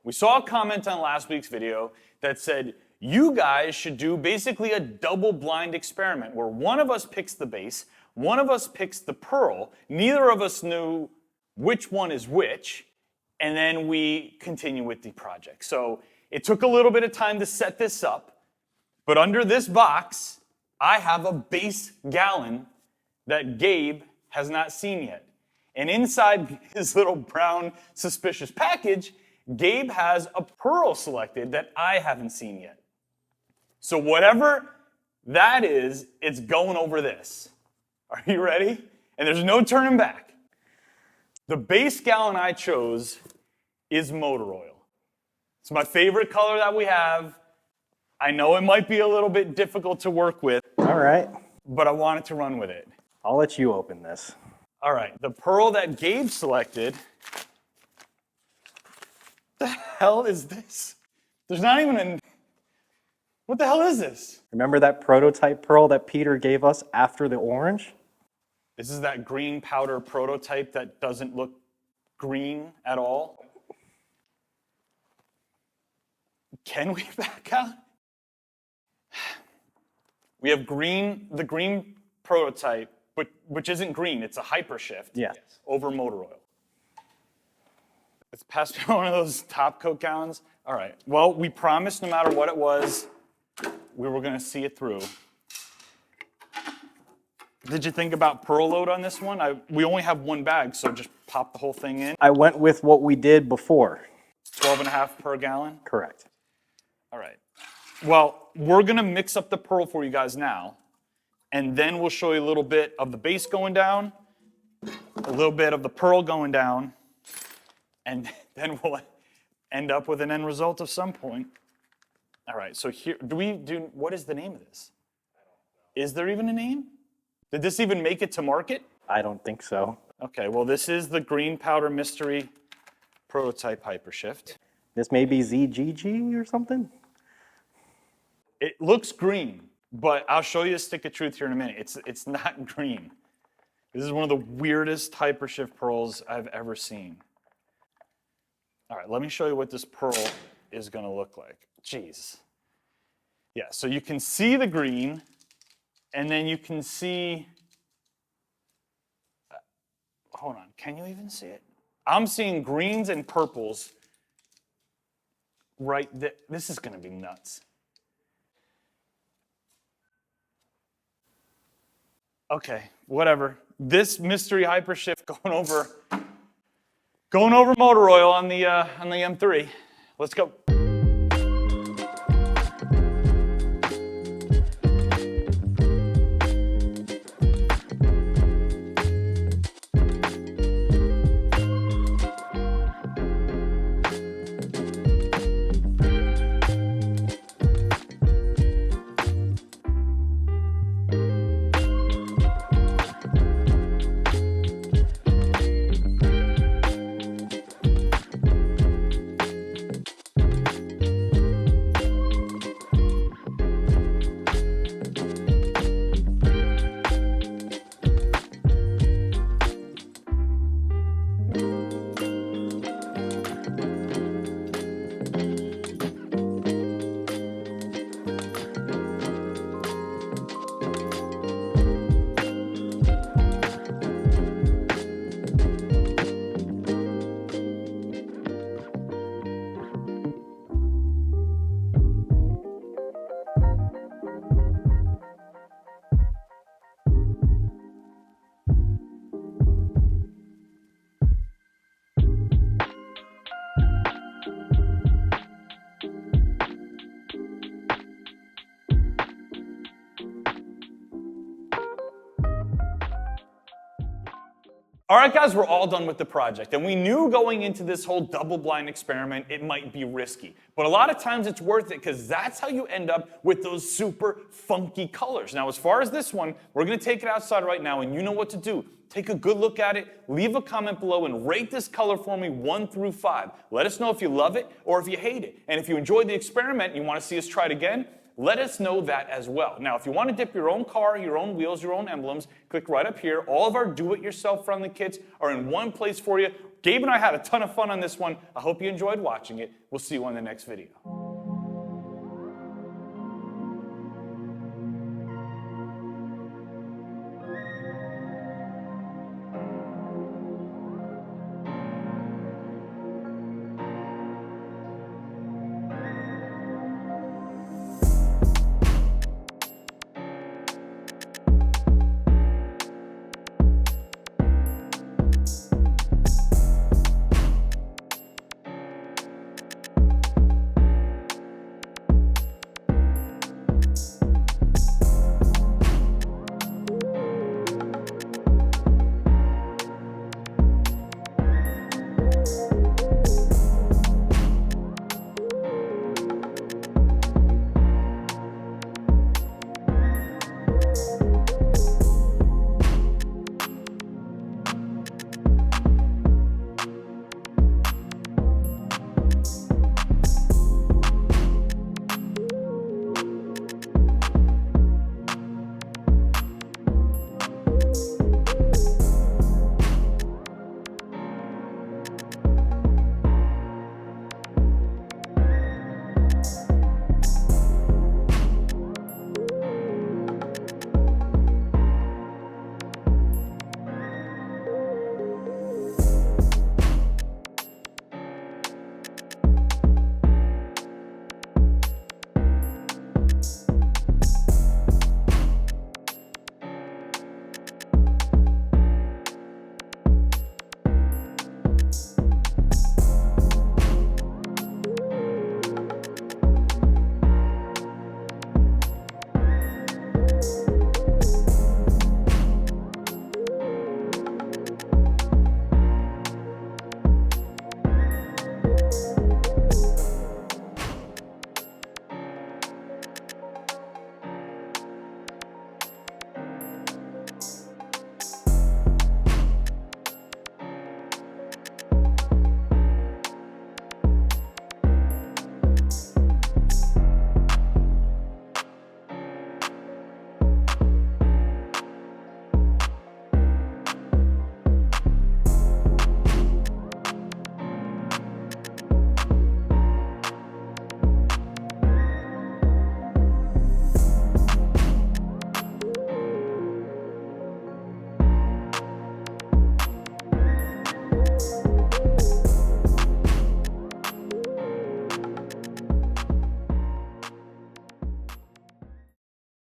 We saw a comment on last week's video that said, you guys should do basically a double-blind experiment where one of us picks the base, one of us picks the pearl, neither of us knew which one is which, and then we continue with the project. So it took a little bit of time to set this up, but under this box, I have a base gallon that Gabe has not seen yet. And inside his little brown suspicious package, Gabe has a pearl selected that I haven't seen yet. So whatever that is, it's going over this. Are you ready? And there's no turning back. The base gallon I chose is motor oil. It's my favorite color that we have. I know it might be a little bit difficult to work with. All right. But I wanted to run with it. I'll let you open this. All right, the pearl that Gabe selected. What the hell is this? There's not even a... What the hell is this? Remember that prototype pearl that Peter gave us after the orange? This is that green powder prototype that doesn't look green at all. Can we back out? We have the green prototype, but which isn't green, it's a hypershift. Yes. Over motor oil. Let's pass me one of those top coat gallons. All right, well, we promised no matter what it was, we were gonna see it through. Did you think about pearl load on this one? We only have one bag, so just pop the whole thing in. I went with what we did before. 12.5 per gallon? Correct. All right. Well, we're gonna mix up the pearl for you guys now, and then we'll show you a little bit of the base going down, a little bit of the pearl going down, and then we'll end up with an end result of some point. All right, so here, what is the name of this? Is there even a name? Did this even make it to market? I don't think so. Okay, well, this is the green powder mystery prototype hypershift. This may be ZGG or something? It looks green, but I'll show you a stick of truth here in a minute. It's not green. This is one of the weirdest hypershift pearls I've ever seen. All right, let me show you what this pearl is gonna look like. Jeez. Yeah, so you can see the green, and then you can see, hold on, can you even see it? I'm seeing greens and purples right there. This is gonna be nuts. Okay, whatever. This mystery hypershift going over motor oil on the M3. Let's go. All right, guys, we're all done with the project, and we knew going into this whole double-blind experiment it might be risky, but a lot of times it's worth it because that's how you end up with those super funky colors. Now, as far as this one, we're going to take it outside right now, and you know what to do. Take a good look at it, leave a comment below, and rate this color for me 1 through 5. Let us know if you love it or if you hate it, and if you enjoyed the experiment and you want to see us try it again, let us know that as well. Now, if you want to dip your own car, your own wheels, your own emblems, click right up here. All of our do-it-yourself friendly kits are in one place for you. Gabe and I had a ton of fun on this one. I hope you enjoyed watching it. We'll see you on the next video.